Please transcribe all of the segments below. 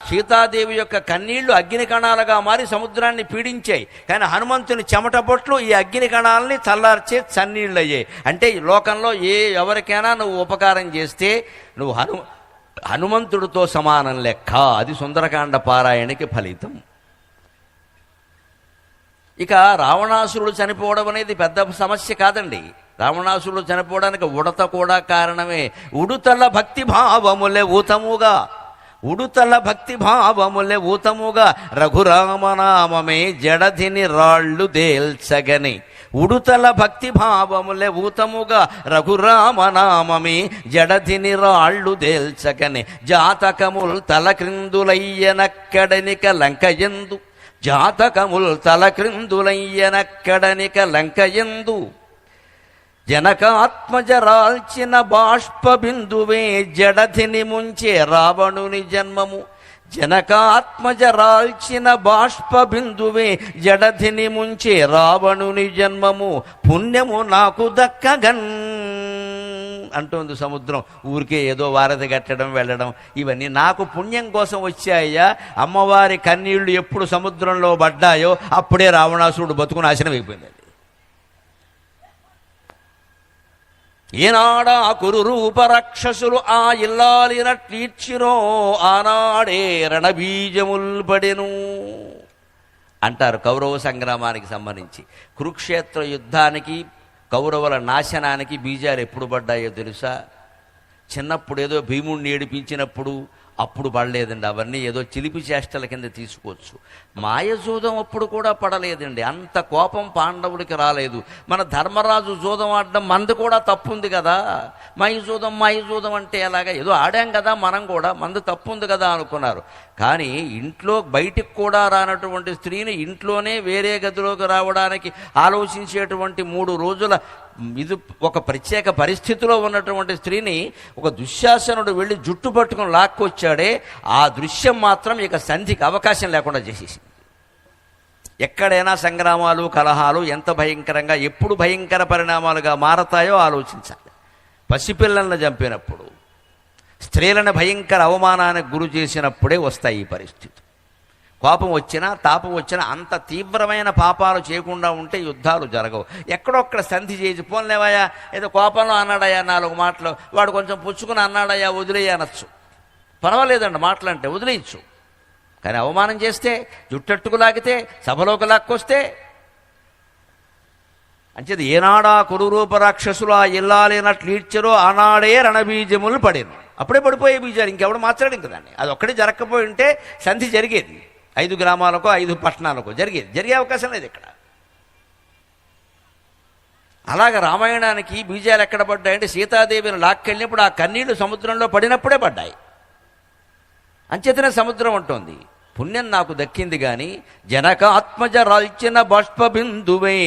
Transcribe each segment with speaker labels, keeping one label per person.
Speaker 1: సీతాదేవి యొక్క కన్నీళ్లు అగ్ని కణాలుగా మారి సముద్రాన్ని పీడించాయి. కానీ హనుమంతుని చెమట బొట్లు ఈ అగ్ని కణాలని చల్లార్చే చన్నీళ్ళు అయ్యాయి. అంటే ఈ లోకంలో ఎవరికైనా నువ్వు ఉపకారం చేస్తే నువ్వు హనుమంతుడితో సమానం లెక్క. అది సుందరకాండ పారాయణకి ఫలితం. ఇక రావణాసురుడు చనిపోవడం అనేది పెద్ద సమస్య కాదండి. రావణాసురుడు చనిపోవడానికి ఉడత కూడా కారణమే. ఉడుతల భక్తి భావములే ఊతముగా రఘురామనామమే జడధిని రాళ్ళు దేల్చగని. ఉడుతల భక్తి భావములే ఊతముగా రఘురామనామమే జడధిని రాళ్ళు దేల్చగని. జాతకముల్ తలక్రిందులయ్యనక్కడనిక లంకయందు జనకాత్మజరాల్చిన బాష్ప బిందువే జడధిని ముంచే రావణుని జన్మము. జనకాత్మజరాల్చిన బాష్ప బిందువే జడధిని ముంచే రావణుని జన్మము. పుణ్యము నాకు దక్కగన్ అంటుంది సముద్రం. ఊరికే ఏదో వారధి కట్టడం వెళ్ళడం ఇవన్నీ నాకు పుణ్యం కోసం వచ్చాయ్యా. అమ్మవారి కన్నీళ్లు ఎప్పుడు సముద్రంలో పడ్డాయో అప్పుడే రావణాసురుడు బతుకు నాశనం అయిపోయింది. ఏనాడా కురు రూప రాక్షసులు ఆ ఇల్లాలినట్లీర్చిరో ఆనాడే రణబీజముల్ పడెను అంటారు. కౌరవ సంగ్రామానికి సంబంధించి కురుక్షేత్ర యుద్ధానికి కౌరవుల నాశనానికి బీజాలు ఎప్పుడు పడ్డాయో తెలుసా? చిన్నప్పుడు ఏదో భీముడిని ఏడిపించినప్పుడు అప్పుడు పడలేదండి. అవన్నీ ఏదో చిలిపి చేష్టల కింద తీసుకోవచ్చు. మాయజూదం అప్పుడు కూడా పడలేదండి. అంత కోపం పాండవుడికి రాలేదు. మన ధర్మరాజు జూదం ఆడడం మంది కూడా తప్పుంది కదా. మాయజూదం అంటే ఎలాగా? ఏదో ఆడాం కదా మనం కూడా, మంది తప్పుంది కదా అనుకున్నారు. కానీ ఇంట్లో బయటికి కూడా రానటువంటి స్త్రీని ఇంట్లోనే వేరే గదిలోకి రావడానికి ఆలోచించేటువంటి 3 రోజుల ఇది ఒక ప్రత్యేక పరిస్థితిలో ఉన్నటువంటి స్త్రీని ఒక దుశ్శాసనుడు వెళ్ళి జుట్టు పట్టుకుని లాక్కొచ్చాడే, ఆ దృశ్యం మాత్రం ఇక సంధికి అవకాశం లేకుండా చేసేసింది. ఎక్కడైనా సంగ్రామాలు కలహాలు ఎంత భయంకరంగా ఎప్పుడు భయంకర పరిణామాలుగా మారతాయో ఆలోచించాలి. పసిపిల్లలను చంపినప్పుడు, స్త్రీలను భయంకర అవమానానికి గురి చేసినప్పుడే వస్తాయి ఈ పరిస్థితి. కోపం వచ్చినా తాపం వచ్చినా అంత తీవ్రమైన పాపాలు చేయకుండా ఉంటే యుద్ధాలు జరగవు. ఎక్కడొక్కడ సంధి చేసి పోన్లేవయ్యా ఏదో కోపంలో అన్నాడయ్యా 4 మాటలు, వాడు కొంచెం పుచ్చుకుని అన్నాడయ్యా వదిలేయ అనొచ్చు, పర్వాలేదండి మాటలంటే వదిలేయచ్చు. కానీ అవమానం చేస్తే, జుట్టట్టుకు లాగితే, సభలోకి లాక్కొస్తే అంచేది ఏనాడా కురురూప రాక్షసులు ఆ ఇల్లాలినట్లీడ్చరో ఆనాడే రణబీజములు పడేను. అప్పుడే పడిపోయే బీజాలు, ఇంకెవడు మార్చడం ఇంకదాన్ని. అది ఒక్కడే జరగకపోయి ఉంటే సంధి జరిగేది. 5 గ్రామాలకో 5 పట్టణాలకో జరిగే అవకాశం లేదు ఇక్కడ. అలాగే రామాయణానికి బీజాలు ఎక్కడ పడ్డాయంటే సీతాదేవిని లాక్కెళ్ళినప్పుడు ఆ కన్నీళ్లు సముద్రంలో పడినప్పుడే పడ్డాయి. అంచేతనే సముద్రం ఉంటుంది పుణ్యం నాకు దక్కింది కానీ జనక ఆత్మజ రాల్చిన బాష్పబిందువే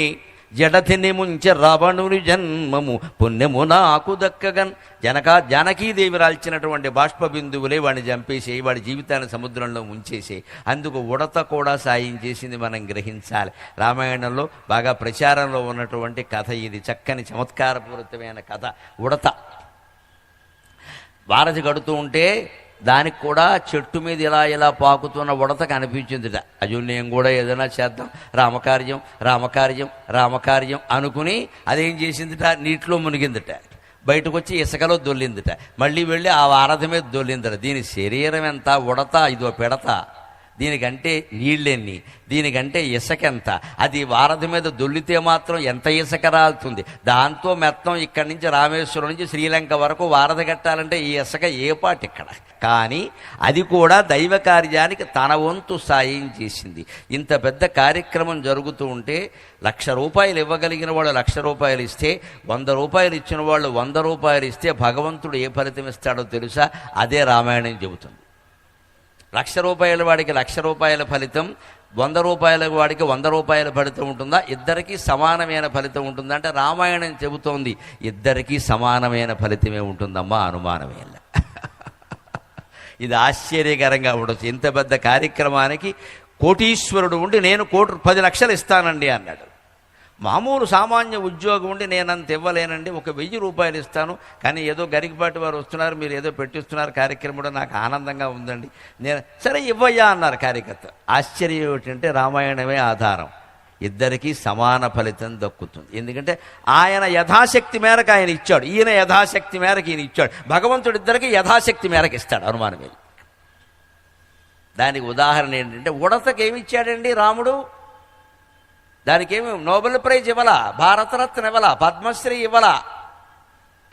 Speaker 1: జడతిని ముంచె రావణుని జన్మము పుణ్యము నాకు దక్కగన్. జానకీదేవి రాల్చినటువంటి బాష్పబిందువులే వాడిని చంపేసి వాడి జీవితాన్ని సముద్రంలో ముంచేసి అందుకు ఉడత కూడా సాయం చేసింది మనం గ్రహించాలి. రామాయణంలో బాగా ప్రచారంలో ఉన్నటువంటి కథ ఇది. చక్కని చమత్కారపూరితమైన కథ. ఉడత వారధి కడుతూ ఉంటే దానికి కూడా చెట్టు మీద ఇలా పాకుతున్న ఉడత కనిపించిందిట. అయ్యో నేను కూడా ఏదైనా చేద్దాం, రామకార్యం అనుకుని అదేం చేసిందిట, నీటిలో మునిగిందిట. బయటకు వచ్చి ఇసుకలో దొల్లిందిట. మళ్ళీ వెళ్ళి ఆ వారధి మీద దొల్లిందిట. దీని శరీరం ఎంత ఉడత, ఇదో పెడత, దీనికంటే నీళ్ళెన్ని, దీనికంటే ఇసుకెంత. అది వారధి మీద దొల్లితే మాత్రం ఎంత ఇసుక రాలుతుంది. దాంతో మెత్తం ఇక్కడి నుంచి రామేశ్వరం నుంచి శ్రీలంక వరకు వారధి కట్టాలంటే ఈ ఇసుక ఏ పాటు ఇక్కడ. కానీ అది కూడా దైవ కార్యానికి తన వంతు సాయం చేసింది. ఇంత పెద్ద కార్యక్రమం జరుగుతూ ఉంటే 1,00,000 రూపాయలు ఇవ్వగలిగిన వాళ్ళు 1,00,000 రూపాయలు ఇస్తే, 100 రూపాయలు ఇచ్చిన వాళ్ళు 100 రూపాయలు ఇస్తే భగవంతుడు ఏ ఫలితం ఇస్తాడో తెలుసా? అదే రామాయణం చెబుతుంది. 1,00,000 రూపాయల వాడికి 1,00,000 రూపాయల ఫలితం, 100 రూపాయల వాడికి 100 రూపాయల ఫలితం ఉంటుందా? ఇద్దరికీ సమానమైన ఫలితం ఉంటుందా అంటే రామాయణం చెబుతోంది ఇద్దరికీ సమానమైన ఫలితమే ఉంటుందమ్మా, అనుమానమే. ఇది ఆశ్చర్యకరంగా ఉండొచ్చు. ఇంత పెద్ద కార్యక్రమానికి కోటీశ్వరుడు ఉండి నేను 10 లక్షలు ఇస్తానండి అన్నాడు. మామూలు సామాన్య ఉద్యోగం ఉండి నేనంత ఇవ్వలేనండి, ఒక 1000 రూపాయలు ఇస్తాను, కానీ ఏదో గరికపాటి వారు వస్తున్నారు, మీరు ఏదో పెట్టిస్తున్నారు కార్యక్రమం, నాకు ఆనందంగా ఉందండి, నేను సరే ఇవ్వయ్యా అన్నారు కార్యకర్త. ఆశ్చర్యం ఏమిటంటే రామాయణమే ఆధారం, ఇద్దరికీ సమాన ఫలితం దక్కుతుంది. ఎందుకంటే ఆయన యథాశక్తి మేరకు ఆయన ఇచ్చాడు, ఈయన యథాశక్తి మేరకు ఈయన ఇచ్చాడు. భగవంతుడు ఇద్దరికి యథాశక్తి మేరకు ఇస్తాడు, అనుమానం లేదు. దానికి ఉదాహరణ ఏంటంటే ఉడతకి ఏమి ఇచ్చాడండి రాముడు? దానికేమి నోబెల్ ప్రైజ్ ఇవ్వలా, భారతరత్న ఇవ్వలా, పద్మశ్రీ ఇవ్వలా,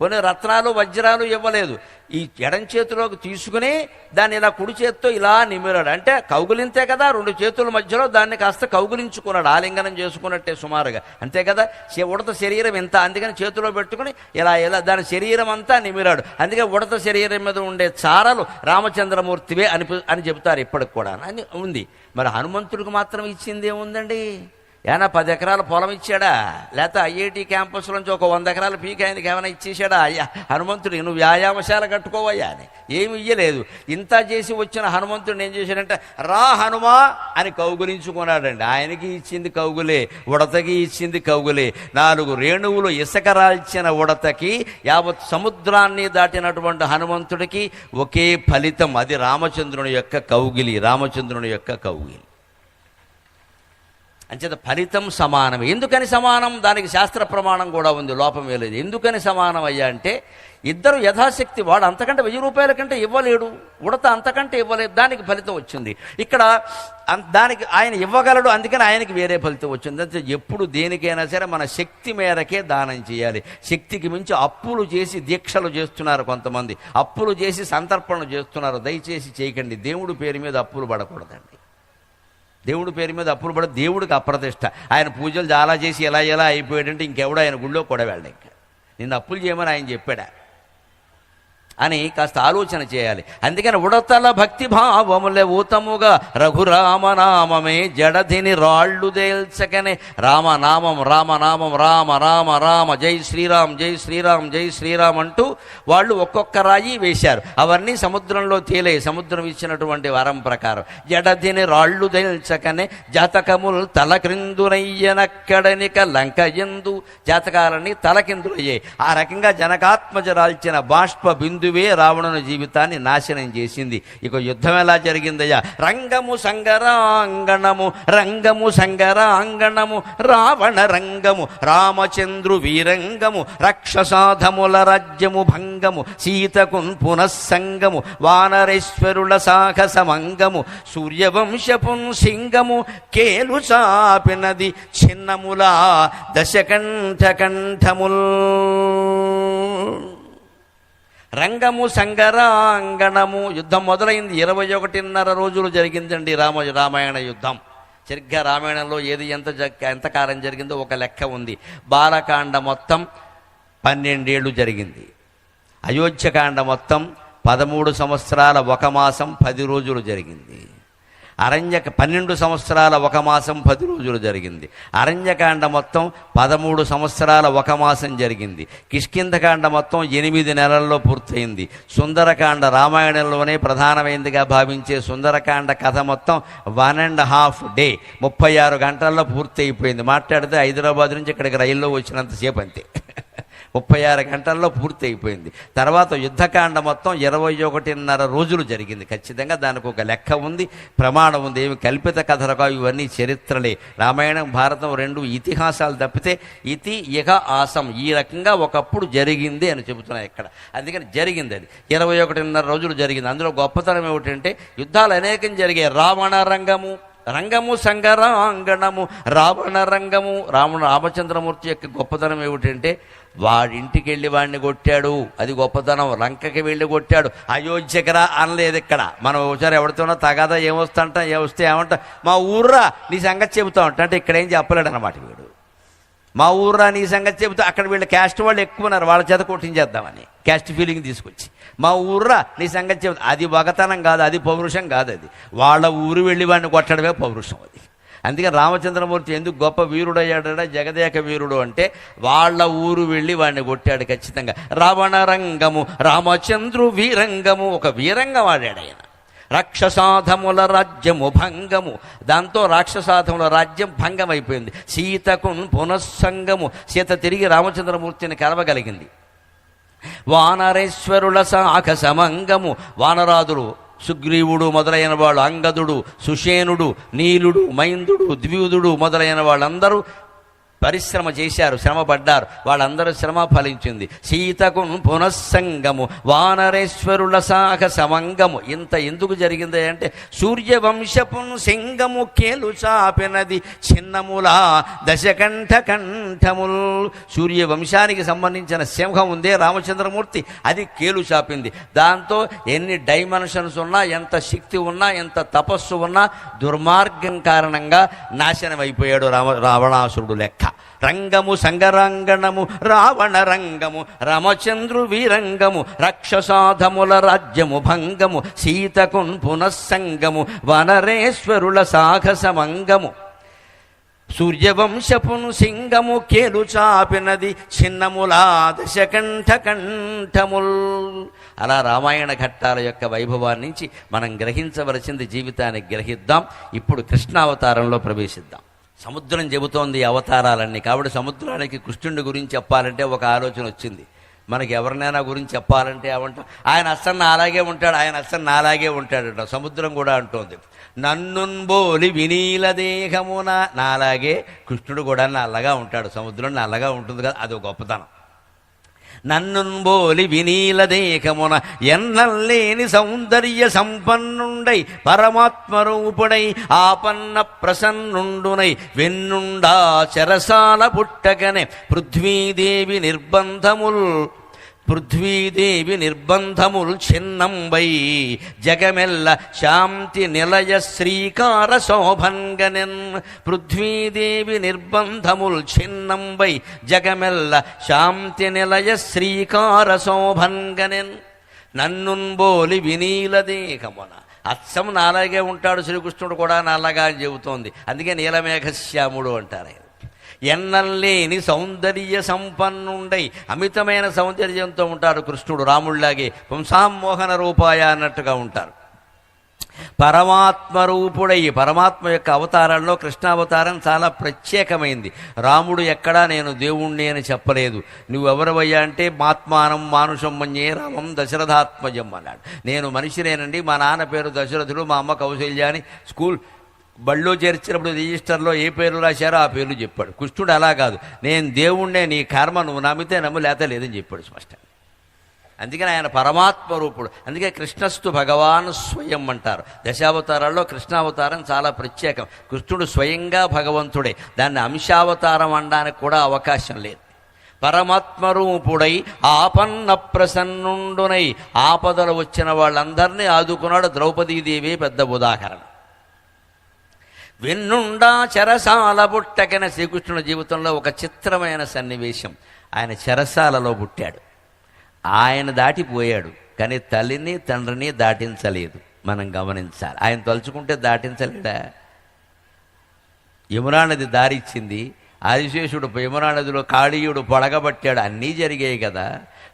Speaker 1: పోనీ రత్నాలు వజ్రాలు ఇవ్వలేదు. ఈ ఎడం చేతిలోకి తీసుకుని దాన్ని ఇలా కుడి చేత్తో ఇలా నిమిరాడు. అంటే కౌగులింతే కదా, 2 చేతుల మధ్యలో దాన్ని కాస్త కౌగులించుకున్నాడు, ఆలింగనం చేసుకున్నట్టే సుమారుగా, అంతే కదా. ఉడత శరీరం ఇంత, అందుకని చేతిలో పెట్టుకుని ఇలా ఇలా దాని శరీరం అంతా నిమిరాడు. అందుకే ఉడత శరీరం మీద ఉండే చారలు రామచంద్రమూర్తివే అని చెబుతారు ఇప్పటికి కూడా అని ఉంది. మరి హనుమంతుడికి మాత్రం ఇచ్చింది ఏముందండి? ఏనా 10 ఎకరాల పొలం ఇచ్చాడా, లేకపోతే ఐఐటి క్యాంపస్ నుంచి ఒక 100 ఎకరాల పీక్ ఆయనకి ఏమైనా ఇచ్చేసాడా? అయ్యా హనుమంతుడు నువ్వు వ్యాయామశాల కట్టుకోవయ్యా అని ఏమి ఇయ్యలేదు. ఇంత చేసి వచ్చిన హనుమంతుడు ఏం చేశాడంటే రా హనుమా అని కౌగులించుకున్నాడండి. ఆయనకి ఇచ్చింది కౌగులే, ఉడతకి ఇచ్చింది కౌగులే. 4 రేణువులు ఇసుక రాల్చిన ఉడతకి యావత్ సముద్రాన్ని దాటినటువంటి హనుమంతుడికి ఒకే ఫలితం, అది రామచంద్రుని యొక్క కౌగిలి, రామచంద్రుని యొక్క కౌగిలి. అంచేత ఫలితం సమానం. ఎందుకని సమానం? దానికి శాస్త్ర ప్రమాణం కూడా ఉంది, లోపమే లేదు. ఎందుకని సమానం అయ్యా అంటే ఇద్దరు యథాశక్తి, వాడు అంతకంటే 1000 రూపాయల కంటే ఇవ్వలేడు, ఉడత అంతకంటే ఇవ్వలేదు, దానికి ఫలితం వచ్చింది. ఇక్కడ దానికి ఆయన ఇవ్వగలడు, అందుకని ఆయనకి వేరే ఫలితం వచ్చింది. అంటే ఎప్పుడు దేనికైనా సరే మన శక్తి మేరకే దానం చేయాలి. శక్తికి మించి అప్పులు చేసి దీక్షలు చేస్తున్నారు కొంతమంది, అప్పులు చేసి సంతర్పణలు చేస్తున్నారు. దయచేసి చేయకండి, దేవుడి పేరు మీద అప్పులు పడకూడదండి. దేవుడి పేరు మీద అప్పులు పడ, దేవుడికి అప్రతిష్ట. ఆయన పూజలు చాలా చేసి ఎలా అయిపోయాడంటే ఇంకెవడో ఆయన గుళ్ళో కూడా వెళ్ళాడు. ఇంకా నిన్ను అప్పులు చేయమని ఆయన చెప్పాడా అని కాస్త ఆలోచన చేయాలి. అందుకని ఉడతల భక్తి భావములే ఊతముగా రఘురామనామమే జడధిని రాళ్ళు దేల్చకనే రామనామం రామనామం రామ రామ రామ జై శ్రీరామ్ జై శ్రీరామ్ జై శ్రీరామ్ అంటూ వాళ్ళు ఒక్కొక్క రాయి వేశారు. అవన్నీ సముద్రంలో తేలే, సముద్రం ఇచ్చినటువంటి వరం ప్రకారం. జడధిని రాళ్ళు దేల్చకనే జాతకములు తలక్రిందునయ్యనక్కడనిక లంకయందు, జాతకాలన్నీ తలకిందులయ్యాయి. ఆ రకంగా జనకాత్మజరాల్చిన బాష్ప బిందు రావణుని జీవితాన్ని నాశనం చేసింది. ఇక యుద్ధం ఎలా జరిగిందయ్యా? రంగము సంగరాంగణము రంగము సంగరాంగణము రావణ రంగము రామచంద్రు వీరంగము రక్షసాధముల రాజ్యము భంగము సీతకున్ పునఃసంగము వానరేశ్వరుల సాహసమంగము సూర్యవంశపున్ సింగము కేలు చాపినది చిన్నములా దశకంఠకంఠముల్. రంగము సంగరాంగణము యుద్ధం మొదలైంది. 21.5 రోజులు జరిగిందండి రామాయణ యుద్ధం. సరిగ్గా రామాయణంలో ఏది ఎంతకాలం జరిగిందో ఒక లెక్క ఉంది. బాలకాండ మొత్తం 12 ఏళ్ళు జరిగింది. అయోధ్యకాండ మొత్తం 13 సంవత్సరాల 1 మాసం 10 రోజులు జరిగింది. 12 సంవత్సరాల 1 మాసం 10 రోజులు జరిగింది. అరణ్యకాండ మొత్తం 13 సంవత్సరాల 1 మాసం జరిగింది. కిష్కింధకాండ మొత్తం 8 నెలల్లో పూర్తయింది. సుందరకాండ రామాయణంలోనే ప్రధానమైనదిగా భావించే సుందరకాండ కథ మొత్తం 1.5 డే 36 గంటల్లో పూర్తి అయిపోయింది. మాట్లాడితే హైదరాబాద్ నుంచి ఇక్కడికి రైల్లో వచ్చినంతసేపు అంతే. 36 గంటల్లో పూర్తి అయిపోయింది. తర్వాత యుద్ధకాండ మొత్తం 21.5 రోజులు జరిగింది. ఖచ్చితంగా దానికి ఒక లెక్క ఉంది, ప్రమాణం ఉంది. ఏమి కల్పిత కథలుగా ఇవన్నీ చరిత్రలే. రామాయణం భారతం 2 ఇతిహాసాలు తప్పితే ఇతి ఇహ ఆసం ఈ రకంగా ఒకప్పుడు జరిగింది అని చెబుతున్నాయి ఇక్కడ. అందుకని జరిగింది, అది 21.5 రోజులు జరిగింది. అందులో గొప్పతనం ఏమిటంటే యుద్ధాలు అనేకం జరిగాయి. రావణ రంగము రంగము సంగరాంగణము రావణ రంగము. రామచంద్రమూర్తి యొక్క గొప్పతనం ఏమిటంటే వాడింటికి వెళ్ళి వాడిని కొట్టాడు, అది గొప్పతనం. లంకకి వెళ్ళి కొట్టాడు, అయోధ్యకరా అనలేదు. ఇక్కడ మనం ఒకసారి ఎవరితోనో తగాదా ఏమొస్తాంట, ఏమొస్తే ఏమంటా మా ఊర్రా నీ సంగతి చెబుతా ఉంటా అంటే ఇక్కడ ఏం చెప్పలేడు అన్నమాట వీడు. మా ఊర్రా నీ సంగతి చెబుతా, అక్కడ వీళ్ళు క్యాస్ట్ వాళ్ళు ఎక్కువ ఉన్నారు, వాళ్ళ చేత కొట్టించేద్దామని క్యాస్ట్ ఫీలింగ్ తీసుకొచ్చి మా ఊర్రా నీ సంగతి చెబుతా. అది వగతనం కాదు, అది పౌరుషం కాదు, అది వాళ్ళ ఊరు వెళ్ళి వాడిని కొట్టడమే పౌరుషం అది. అందుకని రామచంద్రమూర్తి ఎందుకు గొప్ప వీరుడు అయ్యాడ, జగదేక వీరుడు అంటే వాళ్ళ ఊరు వెళ్ళి వాడిని కొట్టాడు ఖచ్చితంగా. రావణ రంగము రామచంద్రు వీరంగము, ఒక వీరంగం ఆడాడు ఆయన. రాక్షసాధముల రాజ్యము భంగము, దాంతో రాక్షసాధముల రాజ్యం భంగమైపోయింది. సీతకు పునఃసంగము, సీత తిరిగి రామచంద్రమూర్తిని కలవగలిగింది. వానరేశ్వరుల సాహసమంగము, వానరాదులు సుగ్రీవుడు మొదలైన వాళ్ళు, అంగదుడు, సుషేనుడు, నీలుడు, మైందుడు, ద్వియుధుడు మొదలైన వాళ్ళందరూ పరిశ్రమ చేశారు, శ్రమ పడ్డారు. వాళ్ళందరూ శ్రమ ఫలించింది. సీతకు పునఃసంగము, వానరేశ్వరుల సాహసమంగము. ఇంత ఎందుకు జరిగింది అంటే సూర్యవంశపు సింగము కేలు చాపినది చిన్నములా దశకంఠ కంఠముల్. సూర్యవంశానికి సంబంధించిన సింహం ఉందే రామచంద్రమూర్తి, అది కేలు చాపింది. దాంతో ఎన్ని డైమెన్షన్స్ ఉన్నా, ఎంత శక్తి ఉన్నా, ఎంత తపస్సు ఉన్నా దుర్మార్గం కారణంగా నాశనం అయిపోయాడు రావణాసురుడు లెక్క. రంగము సంగరాంగణము రావణ రంగము, రామచంద్రు వీరంగము, రాక్షసాధముల రాజ్యము భంగము, సీతకు పునఃసంగము, వనరేశ్వరుల సాహసమంగము. సూర్యవంశపును సింగము కేలు చాపినది చిన్నములా దశకంఠ కంఠముల్. అలా రామాయణ ఘట్టాల యొక్క వైభవాన్ని నుంచి మనం గ్రహించవలసింది జీవితాన్ని గ్రహిద్దాం. ఇప్పుడు కృష్ణావతారంలో ప్రవేశిద్దాం. సముద్రం చెబుతోంది అవతారాలన్నీ. కాబట్టి సముద్రానికి కృష్ణుడి గురించి చెప్పాలంటే ఒక ఆలోచన వచ్చింది. మనకి ఎవరినైనా గురించి చెప్పాలంటే ఏమంటాం, ఆయన అస్సలు అలాగే ఉంటాడు, ఆయన అస్సలు అలాగే ఉంటాడట. సముద్రం కూడా అంటోంది, నన్నున్బోలి వినీల దేహమున, నాలాగే కృష్ణుడు కూడా నల్లగా ఉంటాడు. సముద్రం నల్లగా ఉంటుంది కదా, అదో గొప్పతనం. నన్నున్బోలి వినీల దేహమున ఎన్నల్లేని సౌందర్య సంపన్నుండై పరమాత్మరూపుడై ఆపన్న ప్రసన్నుండునై వెన్నుండా చెరసాల పుట్టగనే పృథ్వీదేవి నిర్బంధముల్ చిన్నంబై జగమెల్ల శాంతి నిలయ శ్రీకార శోభంగనెన్. పృథ్వీదేవి నిర్బంధముల్ చిన్నంబై జగమెల్ల శాంతి నిలయ శ్రీకార శోభంగనెన్. నన్నున్బోలి వినీల దేహమున, అచ్చం నాలాగే ఉంటాడు శ్రీకృష్ణుడు కూడా నల్లగా అని చెబుతోంది. అందుకే నీలమేఘశ్యాముడు అంటారు. ఎన్నల్లేని సౌందర్య సంపన్నుండై, అమితమైన సౌందర్యంతో ఉంటారు కృష్ణుడు. రాముళ్లాగే పుంసామోహన రూపాయ అన్నట్టుగా ఉంటారు. పరమాత్మ రూపుడై, పరమాత్మ యొక్క అవతారాల్లో కృష్ణావతారం చాలా ప్రత్యేకమైంది. రాముడు ఎక్కడా నేను దేవుణ్ణి అని చెప్పలేదు. నువ్వెవరవయ్యా అంటే మాత్మానం మానుషం మన్యే రామం దశరథాత్మజం అన్నాడు. నేను మనిషినేనండి, మా నాన్న పేరు దశరథుడు, మా అమ్మ కౌశల్య అని స్కూల్ బళ్ళో చేర్చినప్పుడు రిజిస్టర్లో ఏ పేర్లు రాశారో ఆ పేర్లు చెప్పాడు. కృష్ణుడు అలా కాదు, నేను దేవుణ్ణే, నీ కర్మ నువ్వు నమ్మితే నమ్ము, లేత లేదని చెప్పాడు స్పష్టంగా. అందుకని ఆయన పరమాత్మ రూపుడు. అందుకే కృష్ణస్తు భగవాన్ స్వయం అంటారు. దశావతారాల్లో కృష్ణావతారం చాలా ప్రత్యేకం. కృష్ణుడు స్వయంగా భగవంతుడే, దాన్ని అంశావతారం అనడానికి కూడా అవకాశం లేదు. పరమాత్మరూపుడై ఆపన్న ప్రసన్నుండునై, ఆపదలు వచ్చిన వాళ్ళందరినీ ఆదుకున్నాడు. ద్రౌపదీదేవి పెద్ద ఉదాహరణ. వెన్నుండా చెరసాల పుట్టకన, శ్రీకృష్ణుడి జీవితంలో ఒక చిత్రమైన సన్నివేశం. ఆయన చెరసాలలో పుట్టాడు, ఆయన దాటిపోయాడు, కానీ తల్లిని తండ్రిని దాటించలేదు. మనం గమనించాలి. ఆయన తలుచుకుంటే దాటించలేడా? యమునా నది దారిచ్చింది, ఆదిశేషుడు యమునా నదిలో కాళీయుడు పడగబట్టాడు, అన్నీ జరిగాయి కదా.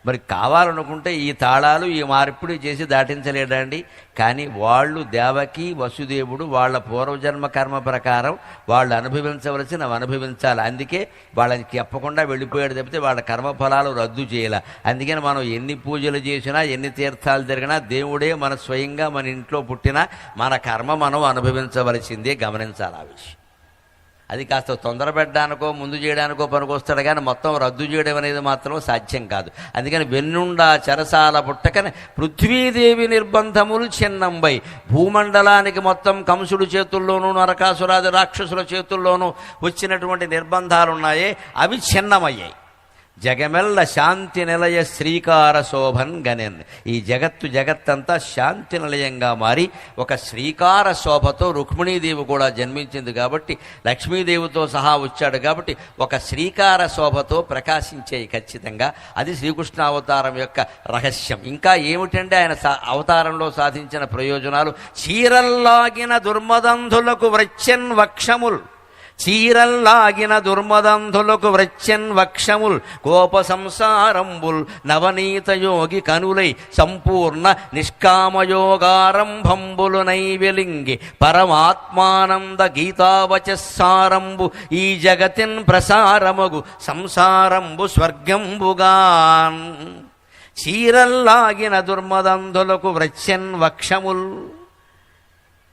Speaker 1: మరి కావాలనుకుంటే ఈ తాళాలు ఈ మార్పిడి చేసి దాటించలేడండి. కానీ వాళ్ళు దేవకి వసుదేవుడు వాళ్ళ పూర్వజన్మ కర్మ ప్రకారం వాళ్ళు అనుభవించవలసినవి అనుభవించాలి. అందుకే వాళ్ళకి చెప్పకుండా వెళ్ళిపోయాడు తప్పితే వాళ్ళ కర్మఫలాలు రద్దు చేయాలి. అందుకని మనం ఎన్ని పూజలు చేసినా, ఎన్ని తీర్థాలు జరిగినా, దేవుడే మన స్వయంగా మన ఇంట్లో పుట్టినా మన కర్మ మనం అనుభవించవలసిందే. గమనించాలి ఆ విషయం. అది కాస్త తొందర పెట్టడానికో ముందు చేయడానికో పనికొస్తాడు, కానీ మొత్తం రద్దు చేయడం అనేది మాత్రం సాధ్యం కాదు. అందుకని వెన్నుండా చెరసాల పుట్టకని పృథ్వీదేవి నిర్బంధములు చిన్నంబై, భూమండలానికి మొత్తం కంసుడు చేతుల్లోనూ నరకాసురాది రాక్షసుల చేతుల్లోనూ వచ్చినటువంటి నిర్బంధాలున్నాయే అవి చిన్నమయ్యాయి. జగమెల్ల శాంతి నిలయ శ్రీకార శోభన్ గనెన్. ఈ జగత్తంతా శాంతి నిలయంగా మారి ఒక శ్రీకార శోభతో రుక్మిణీదేవి కూడా జన్మించింది కాబట్టి, లక్ష్మీదేవితో సహా వచ్చాడు కాబట్టి ఒక శ్రీకార శోభతో ప్రకాశించేవి ఖచ్చితంగా. అది శ్రీకృష్ణావతారం యొక్క రహస్యం. ఇంకా ఏమిటంటే ఆయన అవతారంలో సాధించిన ప్రయోజనాలు. చీరల్లాగిన దుర్మదంధులకు వ్రచ్చన్ వక్షముల్, చీరల్లాగిన దుర్మదంధులకు వ్రచ్యన్ వక్షముల్ కోప సంసారంబుల్ నవనీత యోగి కనులై సంపూర్ణ నిష్కామయోగారంభంబులు నైవెలింగి పరమాత్మానంద గీతావచస్సారంబు ఈ జగతిన్ ప్రసారమగు సంసారంబు స్వర్గంబుగాన్. చీరల్లాగిన దుర్మదంధులకు వ్రచ్యన్ వక్షముల్.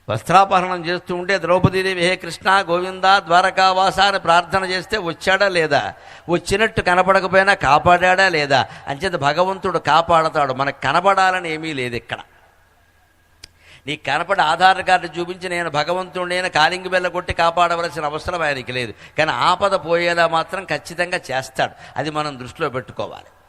Speaker 1: వస్త్రాపహరణం చేస్తూ ఉంటే ద్రౌపదీదేవి హే కృష్ణ గోవింద ద్వారకావాస అని ప్రార్థన చేస్తే వచ్చాడా లేదా, వచ్చినట్టు కనపడకపోయినా కాపాడా లేదా. అంచేత భగవంతుడు కాపాడతాడు. మనకు కనపడాలని ఏమీ లేదు ఇక్కడ. నీకు కనపడి ఆధార్ కార్డు చూపించి నేను భగవంతుడిని కాలింగి బెల్ల కొట్టి కాపాడవలసిన అవసరం ఆయనకి లేదు. కానీ ఆపద పోయేలా మాత్రం ఖచ్చితంగా చేస్తాడు. అది మనం దృష్టిలో పెట్టుకోవాలి.